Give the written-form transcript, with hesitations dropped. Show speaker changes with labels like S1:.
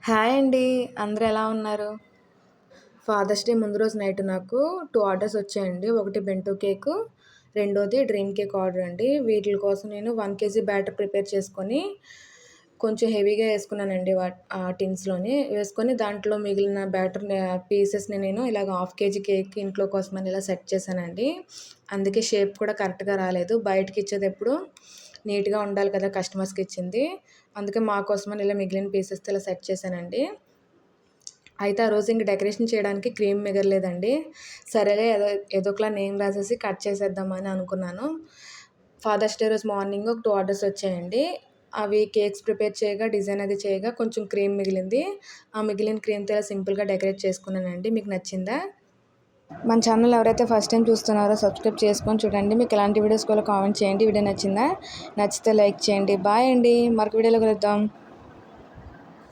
S1: Hi అండి. అందరూ ఎలా ఉన్నారు? ఫాదర్స్ డే ముందు రోజు నైట్ నాకు 2 ఆర్డర్స్ వచ్చాయండి. ఒకటి బెంటో కేకు, రెండోది డ్రీమ్ కేక్ ఆర్డర్ అండి. వీటిల కోసం నేను 1 కేజీ బ్యాటర్ ప్రిపేర్ చేసుకొని, కొంచెం హెవీగా ఏసుకున్నానండి టిన్స్‌లోని. వేసుకొని దాంట్లో మిగిలిన బ్యాటర్‌ని పీసెస్‌ని నేను ఇలాగ హాఫ్ కేజీ కేక్ ఇంట్లో కోసమని ఇలా సెట్ చేశానండి. అందుకే షేప్ కూడా కరెక్ట్‌గా రాలేదు. బయటకిచ్చేదెప్పుడు నీట్‌గా ఉండాలి కదా! కస్టమర్స్‌కి ఇచ్చింది. అందుకే మా కోసమని ఇలా మిగిలిన పీసెస్‌తో ఇలా సెట్ చేశానండి. అయితే ఆ రోజు ఇంక డెకరేషన్ చేయడానికి క్రీమ్ మిగలలేదండి. సరేలే ఏదో ఒకలా నేమ్ రాసేసి కట్ చేసేద్దామని అనుకున్నాను. ఫాదర్స్ డే రోజు మార్నింగ్ ఒక 2 ఆర్డర్స్ వచ్చాయండి. అవి కేక్స్ ప్రిపేర్ చేయగా, డిజైన్ అది చేయగా కొంచెం క్రీమ్ మిగిలింది. ఆ మిగిలిన క్రీమ్‌తో ఇలా సింపుల్‌గా డెకరేట్ చేసుకున్నానండి. మీకు నచ్చిందా? మన ఛానల్ ఎవరైతే ఫస్ట్ టైం చూస్తున్నారో సబ్స్క్రైబ్ చేసుకొని చూడండి. మీకు ఎలాంటి వీడియోస్ కావాలో కామెంట్ చేయండి. వీడియో నచ్చిందా? నచ్చితే లైక్ చేయండి. బాయ్ అండి. మరొక వీడియోలో కలుద్దాం.